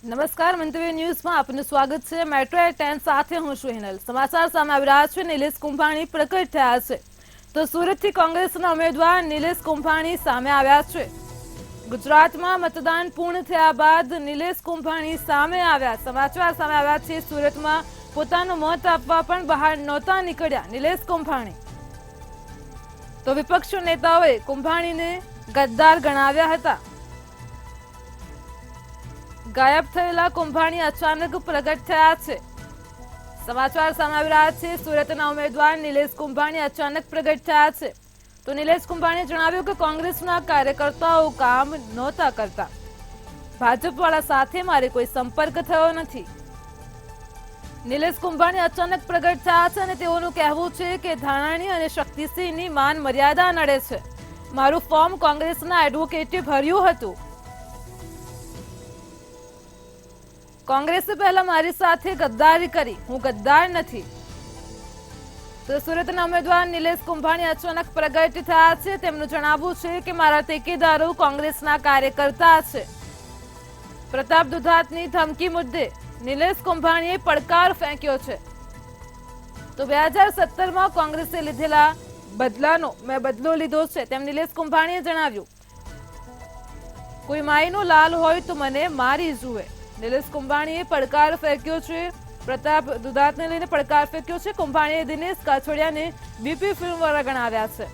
નમસ્કાર મંતવ્ય ન્યૂઝમાં આપનું સ્વાગત છે। મેટ્રો 10 સાથે હું છું હિનલ। સમાચાર સામે આવી રહ્યા છે। નિલેશ કુંભાણી પ્રકટ થયા છે તો સુરતથી કોંગ્રેસના ઉમેદવાર નિલેશ કુંભાણી સામે આવ્યા છે। ગુજરાતમાં મતદાન પૂર્ણ થયા બાદ નિલેશ કુંભાણી સામે આવ્યા। સમાચાર સામે આવ્યા છે સુરતમાં પોતાનું મત આપવા પણ બહાર નહોતા નીકળ્યા નિલેશ કુંભાણી। તો વિપક્ષ નેતાઓએ કુંભાણીને ગદ્દાર ગણાવ્યા હતા। ગાયબ થયેલા કુંભાણી અચાનક પ્રગટ થયા છે। સમાચાર સામે આવી રહ્યા છે સુરતના ઉમેદવાર નિલેશ કુંભાણી અચાનક પ્રગટ થયા છે તો નિલેશ કુંભાણીએ જણાવ્યું કે કોંગ્રેસના કાર્યકર્તાઓ કામ નહોતા કરતા। ભાજપવાળા સાથે મારે કોઈ સંપર્ક થયો નથી। નિલેશ કુંભાણી અચાનક પ્રગટ થયા છે અને તેઓનું કહેવું છે કે ધાનાણી અને શક્તિસિંહની માન મર્યાદા નડે છે। મારું ફોર્મ કોંગ્રેસના એડવોકેટે ભર્યું હતું। કોંગ્રેસે પહેલા મારી સાથે ગદ્દારી કરી, હું ગદ્દાર નથી। તો સુરતના ઉમેદવાર નિલેશ કુંભાણી અચાનક પ્રગટ થયા છે। તેમનું જણાવવું છે કે મારા ટેકેદારો કોંગ્રેસના કાર્યકર્તા છે। પ્રતાપ દુધાતની ધમકી મુદ્દે નિલેશ કુંભાણીએ પડકાર ફેંક્યો છે। તો 2017માં કોંગ્રેસે લીધેલા બદલાનો મેં બદલો લીધો છે તેમ નિલેશ કુંભાણીએ જણાવ્યું। કોઈ માઈનો લાલ હોય તો મને મારી જુએ। નિલેશ કુંભાણીએ પડકાર ફેંક્યો છે। પ્રતાપ દુધાતને લઈને પડકાર ફેંક્યો છે। કુંભાણીએ દિનેશ કાછડિયાને બીપી ફિલ્મવાળા ગણાવ્યા છે।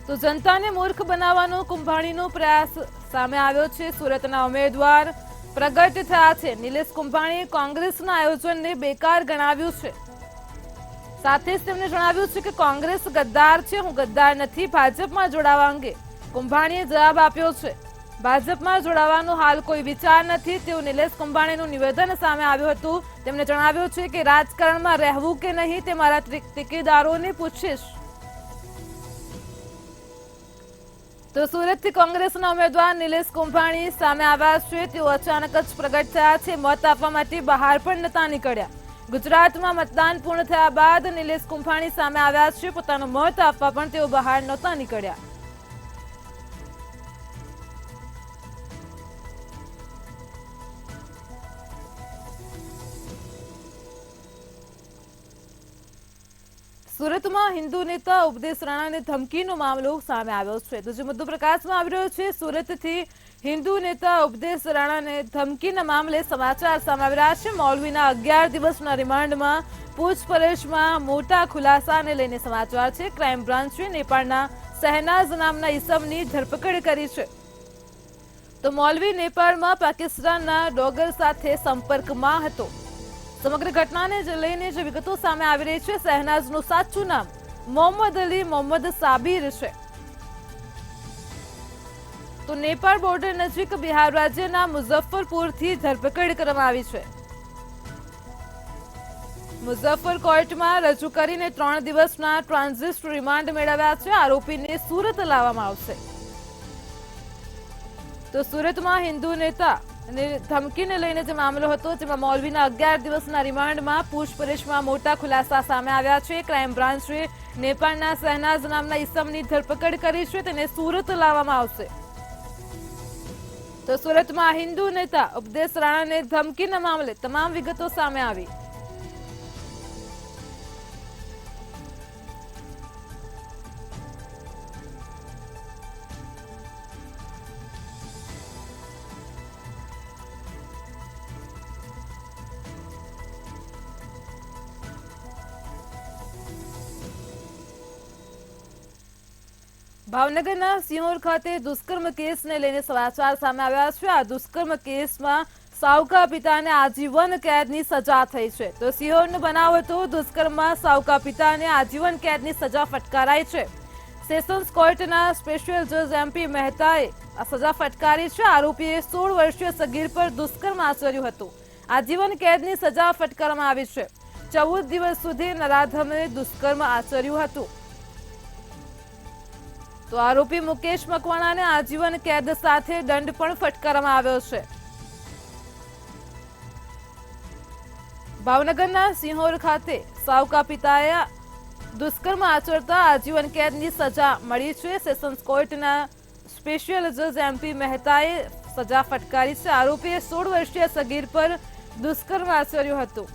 તો જનતાને મૂર્ખ બનાવવાનો કુંભાણીનો પ્રયાસ સામે આવ્યો છે। સુરતના ઉમેદવાર પ્રગટ થયા છે। નિલેશ કુંભાણીએ કોંગ્રેસના આયોજનને બેકાર ગણાવ્યું છે। સાથે જ તેમણે જણાવ્યું છે કે કોંગ્રેસ ગદ્દાર છે, હું ગદ્દાર નથી। ભાજપમાં જોડાવા અંગે કુંભાણીએ જવાબ આપ્યો છે। ભાજપમાં જોડાવાનો હાલ કોઈ વિચાર નથી તેવું નિલેશ કુંભાણીનું નિવેદન સામે આવ્યું હતું। તેમણે જણાવ્યું છે કે રાજકારણમાં રહેવું કે નહીં તે મારા ટેકેદારોને પૂછીશ। તો સુરતથી કોંગ્રેસના ઉમેદવાર નિલેશ કુંભાણી સામે આવ્યા છે। તેઓ અચાનક જ પ્રગટ થયા છે। મત આપવા માટે બહાર પણ નહોતા નીકળ્યા। ગુજરાતમાં મતદાન પૂર્ણ થયા બાદ નિલેશ કુંભાણી સામે આવ્યા છે। પોતાનો મત આપવા પણ તેઓ બહાર નહોતા નીકળ્યા। સુરતમાં હિન્દુ નેતા ઉપદેશ રાણાને ધમકીનો મામલો સામે આવ્યો છે। તો જે મુદ્દો પ્રકાશમાં આવી રહ્યો છે સુરતથી હિન્દુ નેતા ઉપદેશ રાણાને ધમકીના મામલે સમાચાર સામે આવી રહ્યા છે। મૌલવીના 11 દિવસના રિમાન્ડમાં પૂછપરછમાં મોટા ખુલાસાને લઈને સમાચાર છે। ક્રાઇમ બ્રાન્ચે નેપાળના શહેનાઝ નામના ઈસમની ધરપકડ કરી છે। તો મૌલવી નેપાળમાં પાકિસ્તાનના ડોગર સાથે સંપર્કમાં હતો। સમગ્ર ઘટનાને લઈને જે વિગતો સામે આવી રહી છે શહેનાઝનું સાચું નામ મોહમ્મદ અલી મોહમ્મદ સાબિર છે। તો નેપાળ બોર્ડર નજીક બિહાર રાજ્યના મુઝફ્ફરપુરથી ધરપકડ કરવામાં આવી છે। મુઝફ્ફર કોર્ટમાં રજૂ કરીને 3 દિવસના ટ્રાન્ઝિટ રિમાન્ડ મેળવ્યા છે। આરોપીને સુરત લાવવામાં આવશે। તો સુરતમાં હિન્દુ નેતા અને ધમકીને લઈને જે મામલો હતો જેમાં મૌલવીના 11 દિવસના રિમાન્ડમાં પૂછપરછમાં મોટા ખુલાસા સામે આવ્યા છે। ક્રાઇમ બ્રાન્ચે નેપાળના શહેનાઝ નામના ઈસમની ધરપકડ કરી છે। તેને સુરત લાવવામાં આવશે। તો સુરતમાં હિન્દુ નેતા ઉપદેશ રાણાને ધમકીના મામલે તમામ વિગતો સામે આવી। ભાવનગરના સિહોર ખાતે દુષ્કર્મ કેસને લઈને સમાચાર સામે આવ્યા છે। આ દુષ્કર્મ કેસમાં સાવકા પિતાને આજીવન કેદની સજા થઈ છે। તો સિહોરનો બનાવ હતો। દુષ્કર્મમાં સાવકા પિતાને આજીવન કેદની સજા ફટકારાઈ છે। સેશન્સ કોર્ટના સ્પેશિયલ જજ MP મહેતાએ આ સજા ફટકારી છે। આરોપીએ 16 વર્ષીય સગીર પર દુષ્કર્મ આચર્યું હતું। આજીવન કેદની સજા ફટકારવામાં આવી છે। 14 દિવસ સુધી નરાધમે દુષ્કર્મ આચર્યું હતું। તો આરોપી મુકેશ મકવાણાને આજીવન કેદ સાથે દંડ પણ ફટકારવામાં આવ્યો છે। ભાવનગરના સિહોર ખાતે સાવકા પિતાએ દુષ્કર્મ આચરતા આજીવન કેદની સજા મળી છે। સેશન્સ કોર્ટના સ્પેશિયલ જજ MP મહેતાએ સજા ફટકારી છે. આરોપીએ 16 વર્ષીય સગીર પર દુષ્કર્મ આચર્યું હતું.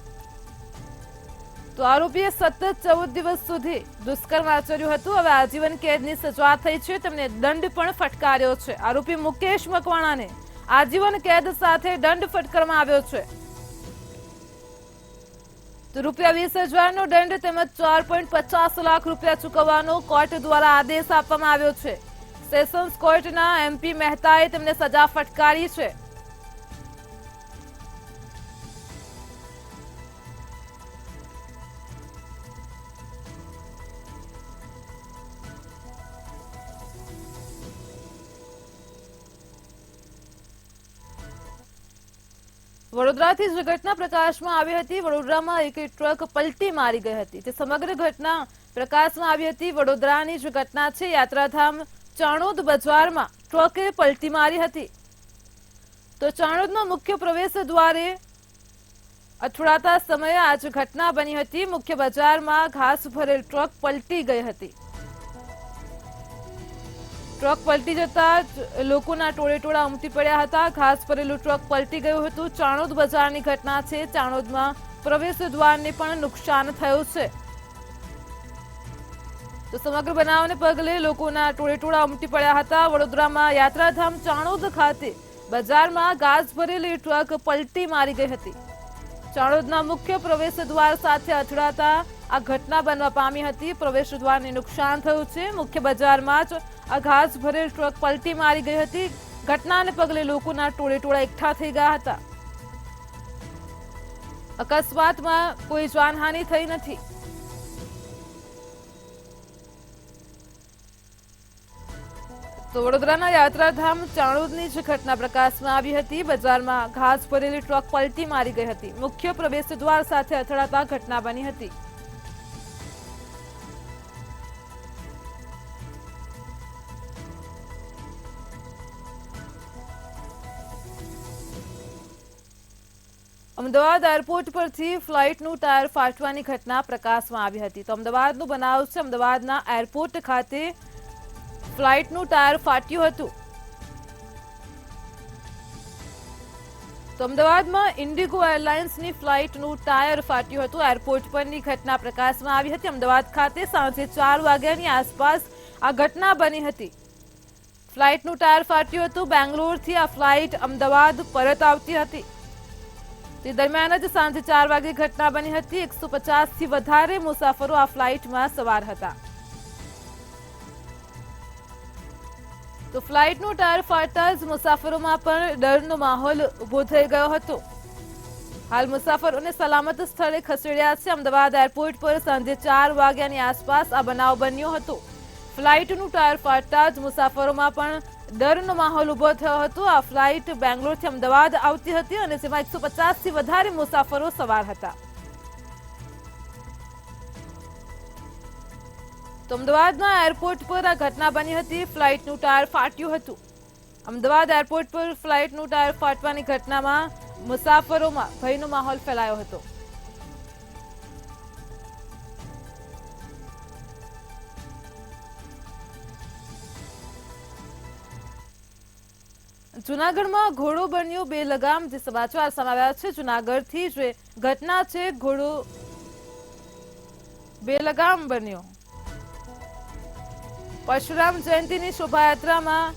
તો આરોપીએ સતત 14 દિવસ સુધી દુષ્કર્મ આચર્યું હતું. હવે આજીવન કેદની સજા થઈ છે. તેમને દંડ પણ ફટકાર્યો છે. આરોપી મુકેશ મકવાણાને આજીવન કેદ સાથે દંડ ફટકારવામાં આવ્યો છે. તો ₹20,000નો દંડ તેમજ 4.50 લાખ રૂપિયા ચૂકવવાનો કોર્ટ દ્વારા આદેશ આપવામાં આવ્યો છે. સેશન્સ કોર્ટના MP મહેતાએ તેમને સજા ફટકારી છે. વડોદરાથી જ ઘટના પ્રકાશમાં આવી હતી. વડોદરામાં એક ટ્રક પલટી મારી ગઈ હતી. તે સમગ્ર ઘટના પ્રકાશમાં આવી હતી. વડોદરાની જ ઘટના છે. યાત્રાધામ ચાણોદ બજારમાં ટ્રકે પલટી મારી હતી. તો ચાણોદના મુખ્ય પ્રવેશ દ્વારે અથડાતા સમયે આ જ ઘટના બની હતી. મુખ્ય બજારમાં ઘાસ ભરેલ ટ્રક પલટી ગઈ હતી. ટ્રક પલટી જતા લોકોના ટોળેટોળા ઉમટી પડ્યા હતા. ઘાસ ભરેલું ટ્રક પલટી ગયું હતું. ચાણોદ બજારની ઘટના છે. ચાણોદમાં પ્રવેશ દ્વારને પણ નુકસાન થયું છે. તો સમગ્ર બનાવને પગલે લોકોના ટોળેટોળા ઉમટી પડ્યા હતા. વડોદરામાં યાત્રાધામ ચાણોદ ખાતે બજારમાં ઘાસ ભરેલી ટ્રક પલટી મારી ગઈ હતી. ચાણોદના મુખ્ય પ્રવેશ દ્વાર સાથે અથડાતા આ ઘટના બનવા પામી હતી. પ્રવેશ દ્વારને નુકસાન થયું છે. મુખ્ય બજારમાં જ આ ઘાસ ભરેલ ટ્રક પલટી મારી ગઈ હતી. ઘટનાને પગલે લોકોના ટોળેટોળા એકઠા થઈ ગયા હતા. અકસ્માતમાં કોઈ જાનહાનિ થઈ નથી. તો વડોદરાના યાત્રાધામ ચાણોદની જ ઘટના પ્રકાશમાં આવી હતી. બજારમાં ઘાસ ભરેલી ટ્રક પલટી મારી ગઈ હતી. મુખ્ય પ્રવેશ દ્વાર સાથે અથડાતા ઘટના બની હતી. અમદાવાદ એરપોર્ટ પરથી ફ્લાઇટનું ટાયર ફાટવાની ઘટના પ્રકાશમાં આવી હતી. તો અમદાવાદનો બનાવ છે. અમદાવાદના એરપોર્ટ ખાતે ફ્લાઇટનું ટાયર ફાટ્યું હતું. તો અમદાવાદમાં ઇન્ડિગો એરલાઇન્સની ફ્લાઇટનું ટાયર ફાટ્યું હતું. એરપોર્ટ પરની ઘટના પ્રકાશમાં આવી હતી. અમદાવાદ ખાતે સાંજે 4 વાગ્યાની આસપાસ આ ઘટના બની હતી. ફ્લાઇટનું ટાયર ફાટ્યું હતું. બેંગ્લોરથી આ ફ્લાઇટ અમદાવાદ પરત આવતી હતી. તે દરમિયાન જ સાંજે 4 વાગે ઘટના બની હતી. 150થી વધારે મુસાફરો આ ફ્લાઇટમાં સવાર હતા. તો ફ્લાઇટનું ટાયર ફાટતા જ મુસાફરોમાં પણ ડરનો માહોલ ઉભો થઈ ગયો હતો. હાલ મુસાફરોને સલામત સ્થળે ખસેડ્યા છે. અમદાવાદ એરપોર્ટ પર સાંજે 4 વાગ્યાની આસપાસ આ બનાવ બન્યો હતો. ફ્લાઇટનું ટાયર ફાટતા જ મુસાફરોમાં પણ ડરનો માહોલ ઉભો થયો હતો. આ ફ્લાઇટ બેંગ્લોરથી અમદાવાદ આવતી હતી અને જેમાં 150થી વધારે મુસાફરો સવાર હતા. તો અમદાવાદના એરપોર્ટ પર આ ઘટના બની હતી. ફ્લાઇટનું ટાયર ફાટ્યું હતું. અમદાવાદ એરપોર્ટ પર ફ્લાઇટનું ટાયર ફાટવાની ઘટનામાં મુસાફરોમાં ભયનો માહોલ ફેલાયો હતો. જૂનાગઢમાં ઘોડો બન્યો બેલગામ. જે સમાચાર સામે આવ્યા છે જૂનાગઢથી જે ઘટના છે, ઘોડો બેલગામ બન્યો. પરશુરામ જયંતિની શોભાયાત્રામાં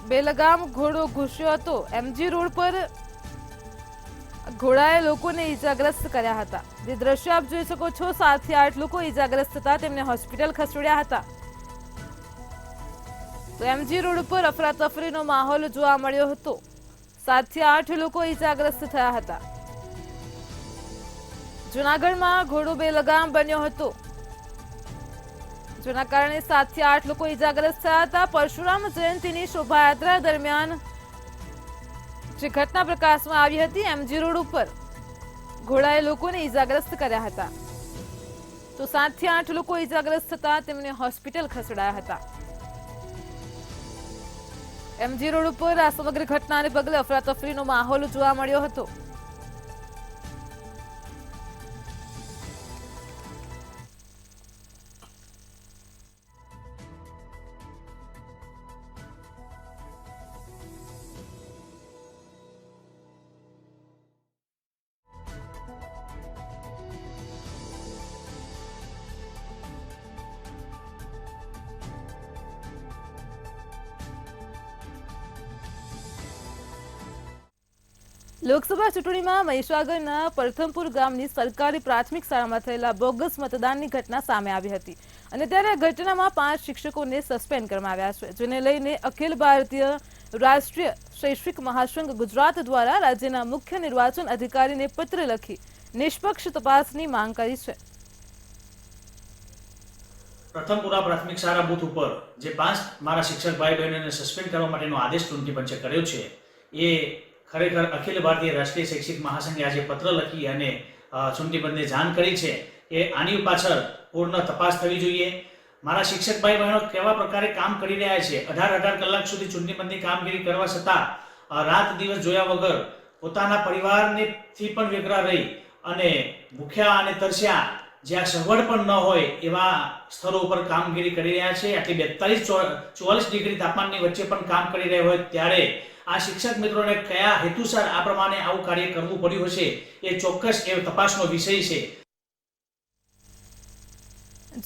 બેલગામ ઘોડો ઘૂસ્યો હતો. MG રોડ પર ઘોડાએ લોકોને ઈજાગ્રસ્ત કર્યા હતા. જે દ્રશ્ય આપ જોઈ શકો છો, 7 થી 8 લોકો ઈજાગ્રસ્ત હતા. તેમને હોસ્પિટલ ખસેડ્યા હતા. તો MG રોડ પર અફરાતફરીનો માહોલ જોવા મળ્યો હતો. 7 થી 8 લોકો ઈજાગ્રસ્ત થયા હતા. જૂનાગઢમાં ઘોડો બેલગામ બન્યો હતો, જેના કારણે 7 થી 8 લોકો ઈજાગ્રસ્ત થયા હતા. પરશુરામ જયંતિની શોભાયાત્રા દરમિયાન જે ઘટના પ્રકાશમાં આવી હતી, MG રોડ ઉપર ઘોડાએ લોકોને ઈજાગ્રસ્ત કર્યા હતા. તો 7 થી 8 લોકો ઈજાગ્રસ્ત થતા તેમને હોસ્પિટલ ખસેડાયા હતા. MG રોડ ઉપર આ સમગ્ર ઘટનાને પગલે અફરાતફરીનો માહોલ જોવા મળ્યો હતો. લોકસભા ચૂંટણીમાં મહીસાગરના પ્રથમપુર ગામની સરકારી પ્રાથમિક શાળામાં થયેલા બોગસ મતદાનની ઘટના સામે આવી હતી અને ત્યારે આ ઘટનામાં 5 શિક્ષકોને સસ્પેન્ડ કરવામાં આવ્યા છે, જેને લઈને અખિલ ભારતીય રાષ્ટ્રીય શૈક્ષિક મહાસંઘ ગુજરાત દ્વારા રાજ્યના મુખ્ય નિર્વાચન અધિકારીને પત્ર લખી નિષ્પક્ષ તપાસની માંગ કરી છે. પ્રથમપુરા પ્રાથમિક શાળા બૂથ ઉપર જે 5 મારા શિક્ષક ભાઈ બહેનોને સસ્પેન્ડ કરવા માટેનો આદેશ ચૂંટણી પંચે કર્યો છે, એ ખરેખર અખિલ ભારતીય રાષ્ટ્રીય શૈક્ષિક મહાસંઘે આજે પત્ર લખી અને ચૂંટણી પંચને જાણ કરી છે કે આની પાછળ પૂર્ણ તપાસ થવી જોઈએ. મારા શિક્ષક ભાઈ બહેનો કેવા પ્રકારે કામ કરી રહ્યા છે, 18 કલાક સુધી ચૂંટણી પંચની કામગીરી કરવા છતાં રાત દિવસ જોયા વગર પોતાના પરિવારથી પણ વેગળા રહી અને ભૂખ્યા અને તરસ્યા જ્યાં સગવડ પણ ન હોય એવા સ્થળો ઉપર કામગીરી કરી રહ્યા છે. આટલી 42-44 ડિગ્રી તાપમાનની વચ્ચે પણ કામ કરી રહ્યા હોય ત્યારે આ શિક્ષક મિત્રોને કયા હેતુસર આ પ્રમાણે આવું કાર્ય કરવું પડ્યું હશે એ ચોક્કસ એ તપાસનો વિષય છે.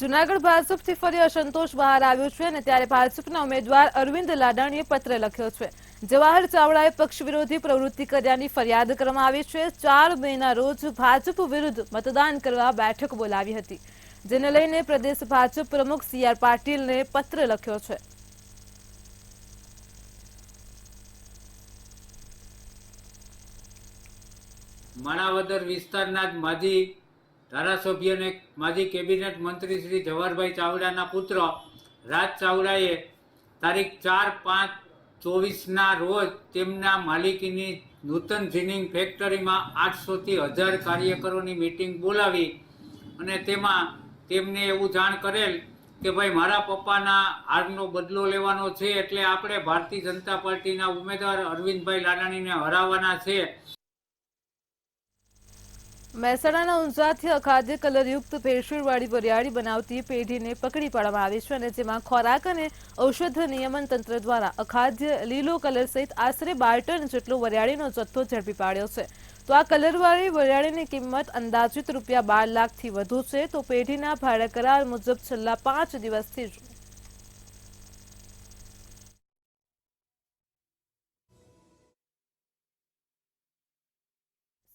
જૂનાગઢ ભાજપથી ફરી અસંતોષ બહાર આવ્યો છે અને ત્યારે ભાજપના ઉમેદવાર અરવિંદ લાડાણીએ પત્ર લખ્યો છે. જવાહર ચાવડાએ પક્ષ વિરોધી પ્રવૃત્તિ કર્યાની ફરિયાદ કરવામાં આવી છે. 4 મેના રોજ ભાજપ વિરુદ્ધ મતદાન કરવા બેઠક બોલાવી હતી, જેને લઈને પ્રદેશ ભાજપ પ્રમુખ CR પાટીલને પત્ર લખ્યો છે. માણાવદર વિસ્તારના જ માજી ધારાસભ્ય અને માજી કેબિનેટ મંત્રી શ્રી જવાહરભાઈ ચાવડાના પુત્ર રાજ ચાવડાએ તારીખ 4/5/24ના રોજ તેમના માલિકીની નૂતન જીનિંગ ફેક્ટરીમાં 800થી 1000 કાર્યકરોની મીટિંગ બોલાવી અને તેમાં તેમને એવું જાણ કરેલ કે ભાઈ મારા પપ્પાના હારનો બદલો લેવાનો છે, એટલે આપણે ભારતીય જનતા પાર્ટીના ઉમેદવાર અરવિંદભાઈ લાડાણીને હરાવવાના છે. મહેસાણાના ઊંઝાથી અખાદ્ય કલરયુક્ત ભેળસેળવાળી વરિયાળી બનાવતી પેઢીને પકડી પાડવામાં આવી છે અને જેમાં ખોરાક અને ઔષધ નિયમન તંત્ર દ્વારા અખાદ્ય લીલો કલર સહિત આશરે 12 ટન જેટલો વરિયાળીનો જથ્થો ઝડપી પાડ્યો છે. તો આ કલરવાળી વરિયાળીની કિંમત અંદાજિત રૂપિયા 12 લાખથી વધુ છે. તો પેઢીના ભાડા કરાર મુજબ છેલ્લા 5 દિવસથી જ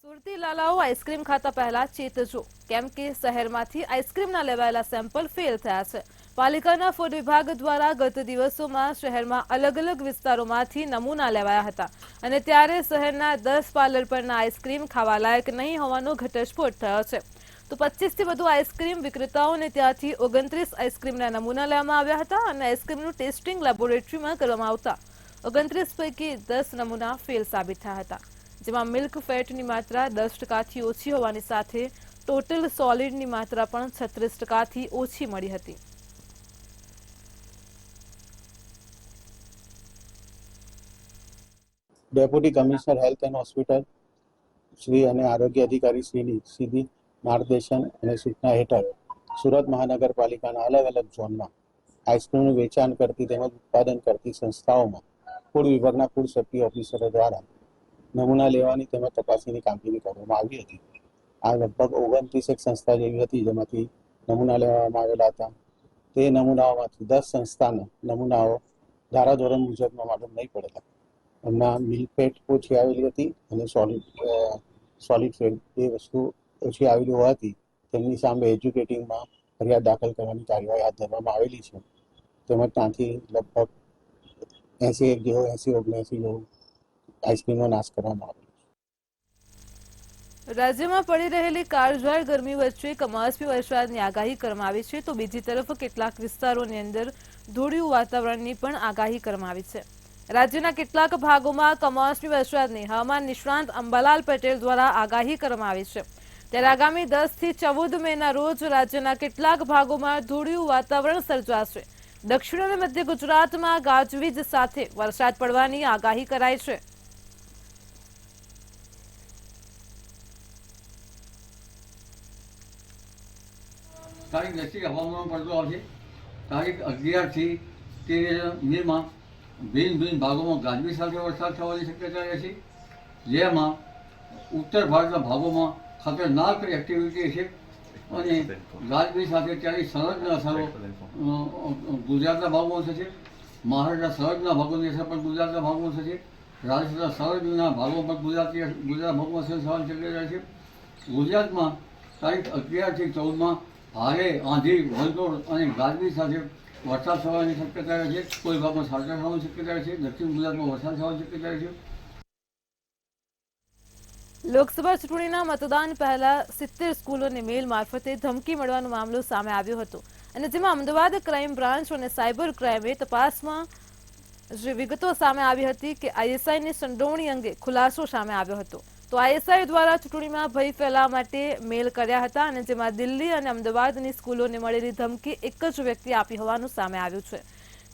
સુરતી લાલાઓ આઈસ્ક્રીમ ખાતા પહેલા ચેતજો, કેમ કે શહેરમાંથી આઈસ્ક્રીમના લેવાયેલા સેમ્પલ ફેલ થયા છે. પાલિકાના ફૂડ વિભાગ દ્વારા ગત દિવસોમાં શહેરમાં અલગ અલગ વિસ્તારોમાંથી નમૂના લેવાયા હતા અને ત્યારે શહેરના 10 પાર્લર પરના આઈસ્ક્રીમ ખાવા લાયક નહીં હોવાનો ઘટસ્ફોટ થયો છે. તો 25થી વધુ આઈસ્ક્રીમ વિક્રેતાઓને ત્યાંથી 29 આઈસ્ક્રીમના નમૂના લેવામાં આવ્યા હતા અને આઈસ્ક્રીમનું ટેસ્ટિંગ લેબોરેટરીમાં કરવામાં આવતા 29 પૈકી 10 નમૂના ફેલ સાબિત થયા હતા, જેમાં મિલ્ક ફેટની માત્રા 10%થી ઓછી હોવાની સાથે ટોટલ સોલિડની માત્રા પણ 36%થી ઓછી મળી હતી. Deputy commissioner health and hospital Shri અને આરોગ્ય અધિકારી શ્રીની સીધી માર્ગદર્શન અને સૂચના હેઠળ સુરત મહાનગરપાલિકાના અલગ અલગ ઝોનમાં આઈસ્ક્રીમનું વેચાણ કરતી તેમજ ઉત્પાદન કરતી સંસ્થાઓમાં ફૂડ વિભાગના ફૂડ સેફ્ટી ઓફિસરો દ્વારા નમૂના લેવાની તેમજ તપાસણીની કામગીરી કરવામાં આવી હતી. આ લગભગ 29 સંસ્થા જેવી હતી જેમાંથી નમૂના લેવામાં આવેલા હતા. તે નમૂનાઓમાંથી 10 સંસ્થાના નમૂનાઓ ધારાધોરણ મુજબના માલુમ નહીં પડેલા. એમના મિલ્ક ફેટ ઓછી આવેલી હતી અને સોલિડ ફેટ એ વસ્તુ ઓછી આવેલી હોવાથી તેમની સામે એજ્યુકેટિંગમાં ફરિયાદ દાખલ કરવાની કાર્યવાહી હાથ ધરવામાં આવેલી છે. તેમજ ત્યાંથી લગભગ 80-79 જેવું આઈસ્ક્રીમનો નાશ કરવામાં આવેલો. રાજ્યમાં પડી રહેલી કાળઝાળ ગરમી વચ્ચે કમોસમી વરસાદની આગાહી કરવામાં આવી છે. તો બીજી તરફ કેટલાક વિસ્તારોની અંદર ધોળિયું વાતાવરણની પણ આગાહી કરવામાં આવી છે. રાજ્યના કેટલાક ભાગોમાં કમોસમી વરસાદની હવામાન નિષ્ણાંત અંબાલાલ પટેલ દ્વારા આગાહી કરવામાં આવી છે. ત્યારે આગામી 10થી 14 મેના રોજ રાજ્યના કેટલાક ભાગોમાં ધોળિયું વાતાવરણ સર્જાશે. દક્ષિણ અને મધ્ય ગુજરાતમાં ગાજવીજ સાથે વરસાદ પડવાની આગાહી કરાઈ છે. તારીખ 10થી હવામાન પડતો આવશે. તારીખ 11થી 13 મેમાં ભિન્ન ભિન્ન ભાગોમાં ગાજવીજ સાથે વરસાદ થવાની શક્યતા રહેશે, જેમાં ઉત્તર ભારતના ભાગોમાં ખતરનાક એક્ટિવિટી છે અને ગાજવીજ સાથે ત્યાંની સરહદના અસરો ગુજરાતના ભાગોમાં થશે. મહારાષ્ટ્રના સરહદના ભાગોની અસર પણ ગુજરાતના ભાગોમાં થશે. રાજ્યના સર્વના ભાગોમાં ગુજરાત ભાગમાં થવાની શક્યતા છે. ગુજરાતમાં તારીખ 11 થી 14 ભારે આંધી વંટોળ અને ગાજવીજ સાથે વરસાદ થવાની શક્યતા છે. કોઈ ભાગમાં છાંટા થવાની શક્યતા છે. દક્ષિણ ગુજરાતમાં વરસાદ થવાની શક્યતા છે. લોકસભા ચૂંટણીના મતદાન પહેલા 70 સ્કૂલોને મેલ મારફતે ધમકી મળવાનો મામલો સામે આવ્યો હતો અને જેમાં અમદાવાદ ક્રાઇમ બ્રાન્ચ અને સાયબર ક્રાઇમે તપાસમાં જે વિગતો સામે આવી હતી કે આઈએસઆઈની સંડોવણી અંગે ખુલાસો સામે આવ્યો હતો. તો આઈએસઆઈ દ્વારા ચૂંટણીમાં ભય ફેલાવવા માટે મેલ કર્યા હતા અને જેમાં દિલ્હી અને અમદાવાદની સ્કૂલોને મળેલી ધમકી એક જ વ્યક્તિ આપી હોવાનું સામે આવ્યું છે.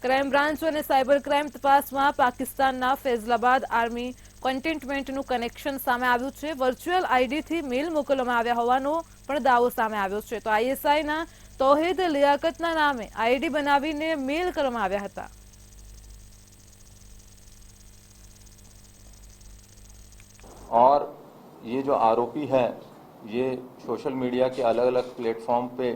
ક્રાઇમ બ્રાન્ચ અને સાયબર ક્રાઇમ તપાસમાં પાકિસ્તાનના ફૈઝલાબાદ આર્મી કન્ટેનમેન્ટનું કનેક્શન સામે આવ્યું છે. વર્ચ્યુઅલ આઈડીથી મેલ મોકલવામાં આવ્યા હોવાનો પણ દાવો સામે આવ્યો છે. તો આઈએસઆઈના તૌહીદ લિયાકતના નામે આઈડી બનાવીને મેલ કરવામાં આવ્યા હતા. और ये जो आरोपी है ये सोशल मीडिया के अलग अलग प्लेटफॉर्म पे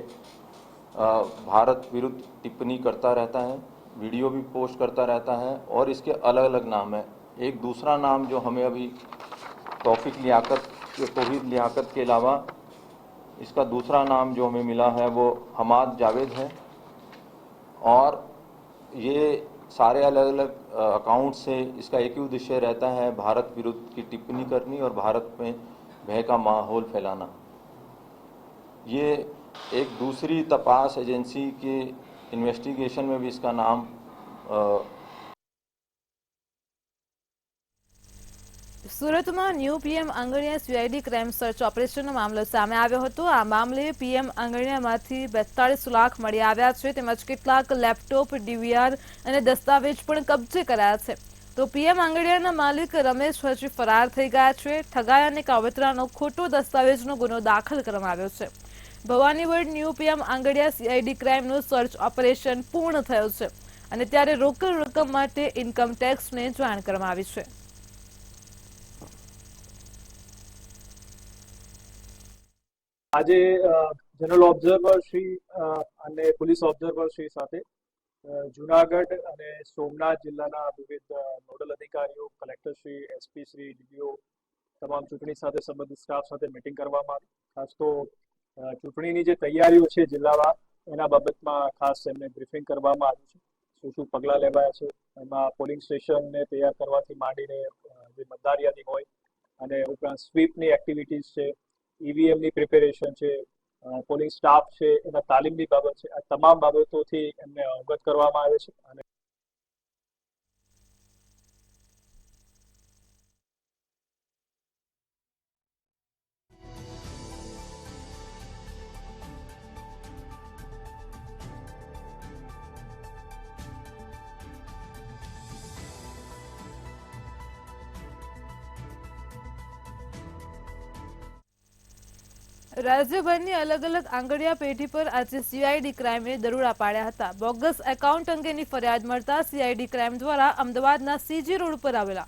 भारत विरुद्ध टिप्पणी करता रहता है, वीडियो भी पोस्ट करता रहता है और इसके अलग अलग नाम है. एक दूसरा नाम जो हमें अभी तौहीद लियाकत के अलावा इसका दूसरा नाम जो हमें मिला है वो हमाद जावेद है और ये सारे अलग अलग अकाउंट से इसका एक ही उद्देश्य रहता है भारत विरुद्ध की टिप्पणी करनी और भारत में भय का माहौल फैलाना. ये एक दूसरी तपास एजेंसी के इन्वेस्टिगेशन में भी इसका नाम સુરતમાં new PM Angadia CID crime search ઓપરેશનનો મામલો સામે આવ્યો હતો. આ મામલે પીએમ આંગણિયામાંથી 42 લાખ મળી આવ્યા છે તેમજ કેટલાક લેપટોપ, ડીવીઆર અને દસ્તાવેજ પણ કબજે કરાયા છે. તો પીએમ આંગણિયાના માલિક રમેશ હજી ફરાર થઈ ગયા છે. ઠગાઈ અને કાવતરાનો ખોટો દસ્તાવેજનો ગુનો દાખલ કરવામાં આવ્યો છે. Bhavanivad new PM Angadia CID ક્રાઇમનું સર્ચ ઓપરેશન પૂર્ણ થયું છે અને ત્યારે રોકડ રકમ માટે ઇન્કમ ટેક્સને જાણ કરવામાં આવી છે. આજે જનરલ ઓબ્ઝર્વર શ્રી અને પોલીસ ઓબ્ઝર્વર શ્રી સાથે જુનાગઢ અને સોમનાથ જિલ્લાના વિવિધ નોડલ અધિકારીઓ, collector Shri, SP Shri, DDO તમામ ચૂંટણી સાથે સંબંધિત સ્ટાફ સાથે મીટિંગ કરવામાં આવી. ખાસ તો ચૂંટણીની જે તૈયારીઓ છે જિલ્લામાં એના બાબતમાં ખાસ એમને બ્રીફિંગ કરવામાં આવ્યું છે. શું પગલાં લેવાયા છે એમાં પોલિંગ સ્ટેશનને તૈયાર કરવાથી માંડીને જે મતદાર યાદી હોય અને ઉપરાંત સ્વીપની એક્ટિવિટીઝ છે, ઈવીએમની પ્રિપેરેશન છે, પોલિંગ સ્ટાફ છે, એના તાલીમની બાબત છે, આ તમામ બાબતોથી એમને અવગત કરવામાં આવે છે. અને રાજ્યભરની અલગ અલગ આંગણિયા પેઢી પર આજે સીઆઈડી ક્રાઇમે દરોડા પાડ્યા હતા. બોગસ એકાઉન્ટ અંગેની ફરિયાદ મળતા સીઆઈડી ક્રાઇમ દ્વારા અમદાવાદના સીજી રોડ પર આવેલા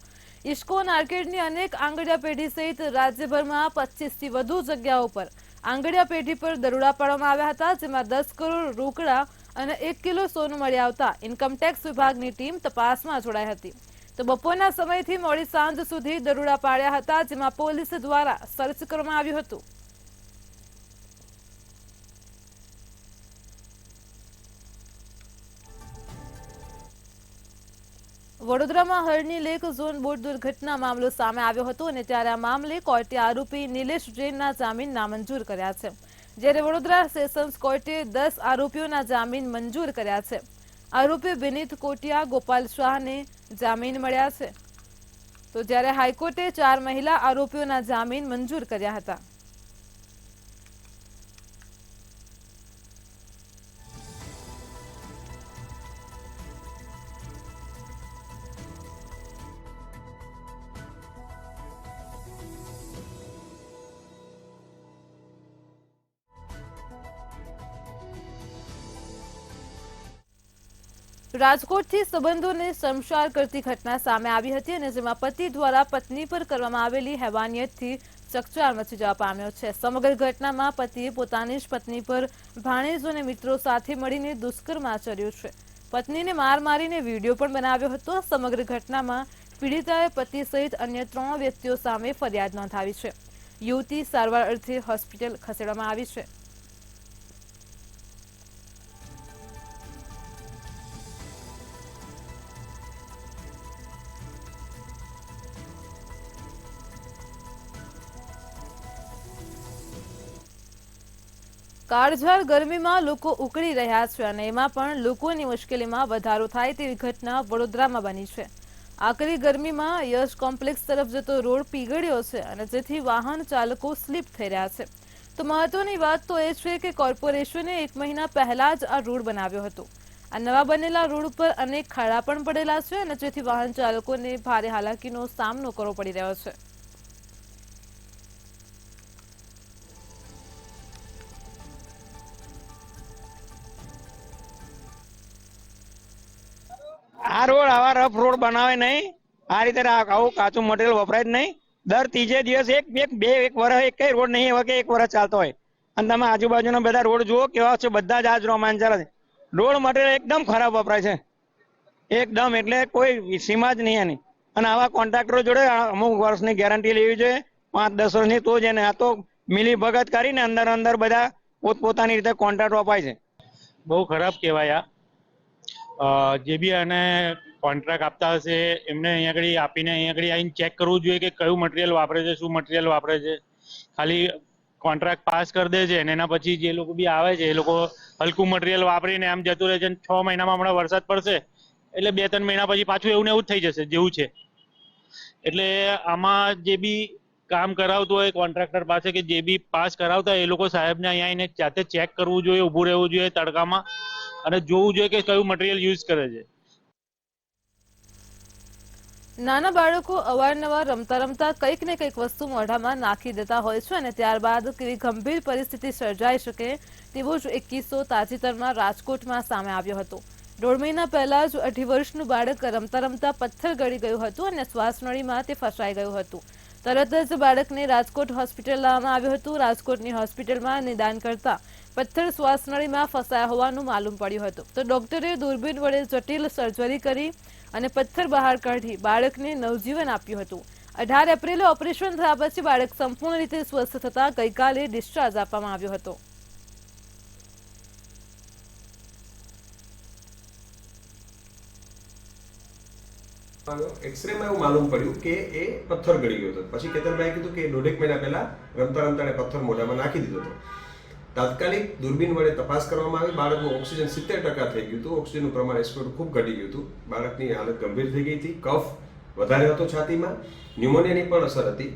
ઇસ્કોન આર્કેડની અનેક આંગણિયા પેઢી સહિત રાજ્યભરમાં 25થી વધુ જગ્યાઓ પર આંગણિયા પેઢી પર દરોડા પાડવામાં આવ્યા હતા, જેમાં 10 કરોડ રોકડા અને 1 કિલો સોનું મળી આવતા ઇન્કમટેક્સ વિભાગની ટીમ તપાસમાં જોડાઈ હતી. તો બપોરના સમયથી મોડી સાંજ સુધી દરોડા પાડ્યા હતા, જેમાં પોલીસ દ્વારા સર્ચ કરવામાં આવ્યું હતું. વડોદરામાં હરણી લેક ઝોન બોટ દુર્ઘટના મામલો સામે આવ્યો હતો અને ત્યારે આ મામલે કોર્ટે આરોપી નિલેશ જૈનના જામીન નામંજૂર કર્યા છે, જ્યારે વડોદરા સેશન્સ કોર્ટે 10 આરોપીઓના જામીન મંજૂર કર્યા છે. આરોપી વિનીત કોટિયા, ગોપાલ શાહને જામીન મળ્યા છે, તો જ્યારે હાઈકોર્ટે 4 મહિલા આરોપીઓના જામીન મંજૂર કર્યા હતા. રાજકોટથી સંબંધોને શમશાર કરતી ઘટના સામે આવી હતી અને જેમાં પતિ દ્વારા પત્ની પર કરવામાં આવેલી હેવાનિયતથી ચકચાર મચી જવા પામ્યો છે. સમગ્ર ઘટનામાં પતિએ પોતાની જ પત્ની પર ભાણેજો અને મિત્રો સાથે મળીને દુષ્કર્મ આચર્યું છે. પત્નીને માર મારીને વિડીયો પણ બનાવ્યો હતો. સમગ્ર ઘટનામાં પીડિતાએ પતિ સહિત અન્ય 3 વ્યક્તિઓ સામે ફરિયાદ નોંધાવી છે. યુવતી સારવાર અર્થે હોસ્પિટલ ખસેડવામાં આવી છે. કાળઝાળ ગરમીમાં લોકો ઉકળી રહ્યા છે અને એમાં પણ લોકોની મુશ્કેલીમાં વધારો થાય તેવી ઘટના વડોદરામાં બની છે. આકરી ગરમીમાં યશ કોમ્પ્લેક્સ તરફ જતો રોડ પીગળ્યો છે અને જેથી વાહન ચાલકો સ્લીપ થઈ રહ્યા છે. તો મહત્વની વાત તો એ છે કે કોર્પોરેશને 1 મહિના પહેલા જ આ રોડ બનાવ્યો હતો. આ નવા બનેલા રોડ ઉપર અનેક ખાડા પણ પડેલા છે અને જેથી વાહન ચાલકોને ભારે હાલાકીનો સામનો કરવો પડી રહ્યો છે. આ રોડ આવા રફ રોડ બનાવે નહીં, આ રીતે આવું કાચું મટીરિયલ વપરાય જ નહીં. દર ત્રીજે દિવસ એક વર્ષ એક રોડ નહીં એવા કે 1 વર્ષ ચાલતો હોય. અને તમે આજુબાજુના બધા રોડ જુઓ કેવા છે, બધા જ આ જ રોમાન ચાલે છે. રોડ મટીરિયલ એકદમ ખરાબ વપરાય છે, એકદમ, એટલે કોઈ સીમા જ નહીં એની. અને આવા કોન્ટ્રાક્ટરો જોડે અમુક વર્ષની ગેરંટી લેવી જોઈએ, 5-10 વર્ષની, તો જ એને. આ તો મિલી ભગત કરીને અંદર બધા પોતપોતાની રીતે કોન્ટ્રાક્ટ અપાય છે. બહુ ખરાબ કહેવાય. જે બી આને કોન્ટ્રાક્ટ આપતા હશે એમને અહીંયા આગળ આપીને અહીંયા આગળ આવીને ચેક કરવું જોઈએ કે કયું મટીરિયલ વાપરે છે, શું મટીરિયલ વાપરે છે. ખાલી કોન્ટ્રાક્ટ પાસ કરી દે છે અને એના પછી જે લોકો બી આવે છે એ લોકો હલકું મટીરિયલ વાપરીને આમ જતું રહે છે. 6 મહિનામાં હમણાં વરસાદ પડશે એટલે 2-3 મહિના પછી પાછું એવું ને એવું જ થઈ જશે જેવું છે. એટલે આમાં જે બી કામ કરાવતું હોય કોન્ટ્રાક્ટર પાસે કે જે બી પાસ કરાવતા હોય એ લોકો સાહેબને અહીંયા આવીને જાતે ચેક કરવું જોઈએ, ઊભું રહેવું જોઈએ તડકામાં અને જોવું જોઈએ કે કયું મટીરિયલ યુઝ કરે છે. નાના બાળકો અવારનવાર રમતા કંઈક ને કંઈક વસ્તુ મોઢામાં નાખી દેતા હોય છે અને ત્યારબાદ કેવી ગંભીર પરિસ્થિતિ સર્જાઈ શકે તેવો જ એક કિસ્સો તાજેતરમાં રાજકોટમાં સામે આવ્યો હતો. 1.5 મહિના પહેલા જ 18 વર્ષનું બાળક રમતા પથ્થર ગળી ગયું હતું અને શ્વાસનળીમાં તે ફસાઈ ગયું હતું. તરત જ બાળકને રાજકોટ હોસ્પિટલ લાવવામાં આવ્યું હતું. રાજકોટની હોસ્પિટલમાં નિદાન કરતા પથ્થર શ્વાસનળીમાં ફસાયા હોવાનું માલુમ પડ્યું હતું. તો ડોક્ટરે દૂરબીન વડે જટિલ સર્જરી કરી અને પથ્થર બહાર કાઢી બાળકને નવજીવન આપ્યું હતું. 18 એપ્રિલે ઓપરેશન થયા પછી બાળક સંપૂર્ણ રીતે સ્વસ્થ થતા ગઈકાલે ડિસ્ચાર્જ આપવામાં આવ્યો હતો. એક્સરેમાં એવું માલુમ પડ્યું કે એ પથ્થર ગળી ગયો હતો. પછી કેતનભાઈએ કીધું કે 1.5 મહિના પહેલા રમતા પથ્થર મોઢામાં નાખી દીધો હતો. તાત્કાલિક દૂરબીન વડે તપાસ કરવામાં આવી. બાળકનું ઓક્સિજન 70% થઈ ગયું હતું. ઓક્સિજનનું પ્રમાણ એસ્પિરેટર ખૂબ ઘટી ગયું હતું. બાળકની હાલત ગંભીર થઈ ગઈ હતી. કફ વધારે હતો છાતીમાં, ન્યુમોનિયાની પણ અસર હતી.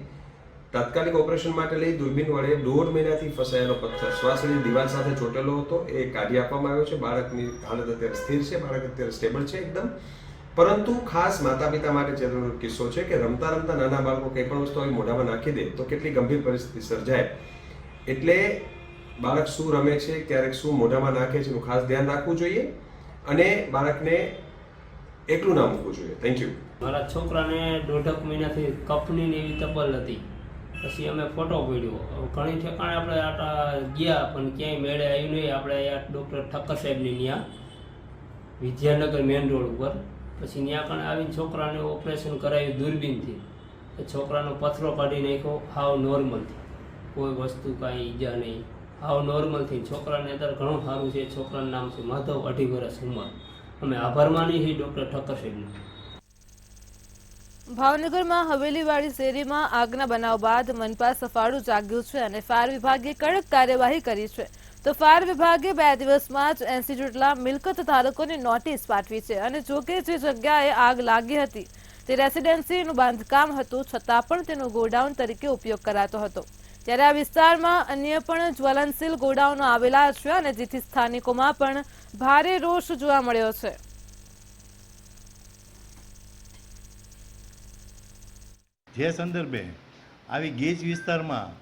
તાત્કાલિક ઓપરેશન માટે લઈ દૂરબીન વડે 1.5 મહિનાથી ફસાયેલો પથ્થર શ્વાસની દિવાલ સાથે ચોટેલો હતો એ કાઢી આપવામાં આવ્યો છે. બાળકની હાલત અત્યારે સ્થિર છે, બાળક અત્યારે સ્ટેબલ છે એકદમ. પરંતુ ખાસ માતા પિતા માટે ચેતવણીનો કિસ્સો છે કે રમતા નાના બાળકો કંઈ પણ વસ્તુ આવી મોઢામાં નાખી દે તો કેટલી ગંભીર પરિસ્થિતિ સર્જાય. એટલે બાળક શું રમે છે, ક્યારેક શું મોઢામાં નાખે છે એનું ખાસ ધ્યાન રાખવું જોઈએ અને બાળકને એકલું ના મૂકવું જોઈએ. Thank you. મારા છોકરાને 1.5 મહિનાથી કફની ને એવી તબલ હતી. પછી અમે ફોટો પાડ્યો. ઘણી ઠેકાણે આપણે આટા ગયા પણ ક્યાંય મેળે આવ્યું નહીં. આપણે અહીંયા ડૉક્ટર ઠક્કર સાહેબની ત્યાં વિદ્યાનગર મેઇન રોડ ઉપર. પછી ત્યાં કણે આવીને છોકરાને ઓપરેશન કરાવ્યું દૂરબીનથી. છોકરાનો પથરો કાઢી નાખ્યો હાવ નોર્મલથી, કોઈ વસ્તુ કાંઈ ઈજા નહીં, હાવ નોર્મલથી. છોકરાને અત્યારે ઘણું સારું છે. છોકરાનું નામ છે માધવ, 18 વર્ષ ઉંમર. અમે આભાર માની છીએ ડૉક્ટર ઠક્કર સાહેબનો. ભાવનગરમાં હવેલીવાડી શેરીમાં આગના બનાવ બાદ મનપા સફાળું જાગ્યું છે અને ફાયર વિભાગે કડક કાર્યવાહી કરી છે. તો ફાયર વિભાગે 2 દિવસમાં જ 80 જેટલા મિલકત ધારકોને નોટિસ પાઠવી છે. અને જોકે જે જગ્યાએ આગ લાગી હતી તે રેસિડેન્સીનું બાંધકામ હતું, છતાં પણ તેનો ગોડાઉન તરીકે ઉપયોગ કરાતો હતો. ત્યારે આ વિસ્તારમાં અન્ય પણ જ્વલનશીલ ગોડાઉનો આવેલા છે અને જેથી સ્થાનિકોમાં પણ ભારે રોષ જોવા મળ્યો છે. જે સંદર્ભે આવી ગીચ વિસ્તારમાં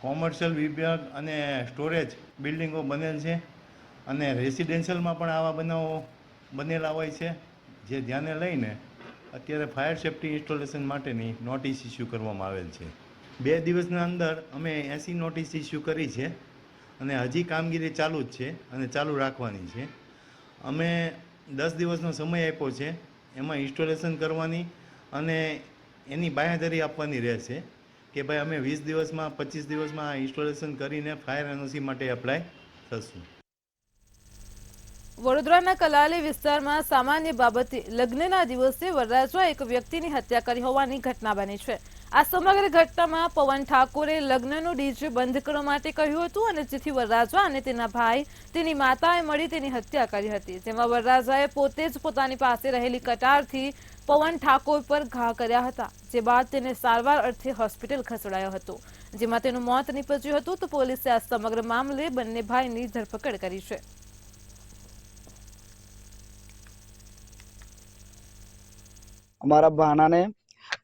કોમર્શિયલ વિભાગ અને સ્ટોરેજ બિલ્ડિંગો બનેલ છે અને રેસિડેન્શિયલમાં પણ આવા બનાવો બનેલા હોય છે. જે ધ્યાને લઈને અત્યારે ફાયર સેફ્ટી ઇન્સ્ટોલેશન માટેની નોટિસ ઇસ્યુ કરવામાં આવેલ છે. 2 દિવસના અંદર અમે 80 નોટિસ ઇસ્યુ કરી છે અને હજી કામગીરી ચાલુ જ છે અને ચાલુ રાખવાની છે. અમે 10 દિવસનો સમય આપ્યો છે. એમાં ઇન્સ્ટોલેશન કરવાની અને એની બાંહેધરી આપવાની રહેશે કે ભાઈ અમે 20 દિવસમાં 25 દિવસમાં આ ઇન્સ્ટોલેશન કરીને ફાયર એનઓસી માટે એપ્લાય થશું. વડોદરાના કલાલી વિસ્તારમાં સામાન્ય બાબતે લગ્નના દિવસે વરરાજાએ એક વ્યક્તિની હત્યા કરી હોવાની ઘટના બની છે. આ સમગ્ર ઘટનામાં પવન ઠાકોરે લગ્નનું ડીજે બંધ કરવા માટે કહ્યું હતું અને જેથી વરરાજા અને તેના ભાઈ તેની માતાએ મળી તેની હત્યા કરી હતી. જેમાં વરરાજાએ પોતે જ પોતાની પાસે રહેલી કટારથી પવન ઠાકોર પર ઘા કર્યા હતા, જે બાદ તેને સારવાર અર્થે હોસ્પિટલ ખસેડાયો હતો, જેમાં તેનું મોત નીપજ્યું હતું. તો પોલીસે આ સમગ્ર મામલે બંને ભાઈની ધરપકડ કરી છે. અમારા ભાનાને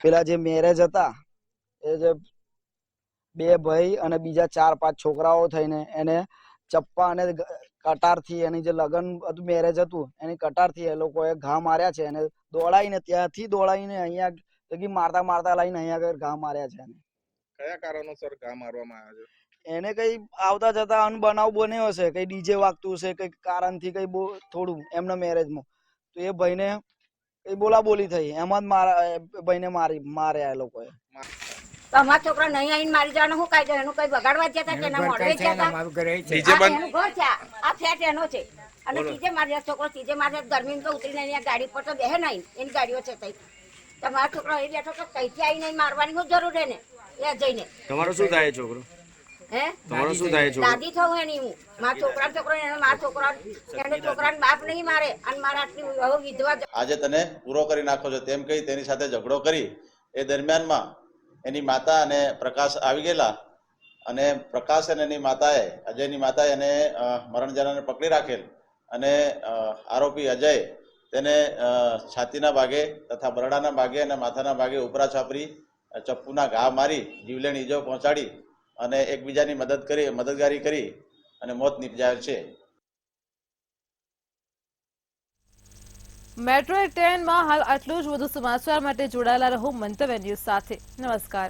પેલા જે મેરેજ હતા એ જે 2 ભાઈ અને બીજા 4-5 છોકરાઓ થઈને એને ચપ્પા અને કટારથી એની જે લગ્ન હતું મેરેજ હતું એની કટારથી એ લોકોએ ઘા માર્યા છે. એને દોડાઈને ત્યાંથી દોડાઈને અહીંયા મારતા મારતા લઈને અહીંયા આગળ ઘા માર્યા છે. કયા કારણોસર ઘા મારવામાં આવ્યા છે? એને કઈ આવતા જતા અનબનાવ બન્યો હશે, કઈ ડીજે વાગતું હશે, કઈ કારણથી કઈ થોડું એમના મેરેજમાં, તો એ ભાઈને એ બોલાબોલી થઈ, એમાં જ ભાઈને માર્યા એ લોકોએ. અમારા છોકરા નહીં આવીને મારી જવાનું શું કાયદો? એનું કઈ બગાડવા જતા કે એના મોઢે જતા? એનું ઘર છે, આ ફ્લેટ એનો છે અને સીધે મારી છોકરો સીધે મારે ગરમી તો ઉતરીને અહીંયા ગાડી પર તો બેહે નહીં, એની ગાડીઓ છે તઈ. તમારા છોકરો અહીં બેઠો તો કઈથી આવીને મારવાની શું જરૂર એને? એ જઈને તમારો શું થાય છોકરો? હે તમારો શું થાય છોકરો? દાદી થવું એની હું. મારા છોકરો એને છોકરાને બાપ નહીં મારે અને મારા આટલી વિધવા. આજે તને પૂરો કરી નાખો છો તેમ કહી તેની સાથે ઝઘડો કરી એ દરમિયાનમાં એની માતા અને પ્રકાશ આવી ગયેલા અને પ્રકાશ અને એની માતાએ અજયની માતાએ એને મરણ જનારને પકડી રાખેલ અને આરોપી અજય તેને છાતીના ભાગે તથા બરડાના ભાગે અને માથાના ભાગે ઉપરા છાપરી ચપ્પુના ઘા મારી જીવલેણ ઈજો પહોંચાડી અને એકબીજાની મદદગારી કરી અને મોત નિપજાયેલ છે. મેટ્રો 10 માં હાલ આટલું જ. વધુ સમાચાર માટે જોડાયેલા રહો મંતવ્ય ન્યૂઝ સાથે. નમસ્કાર.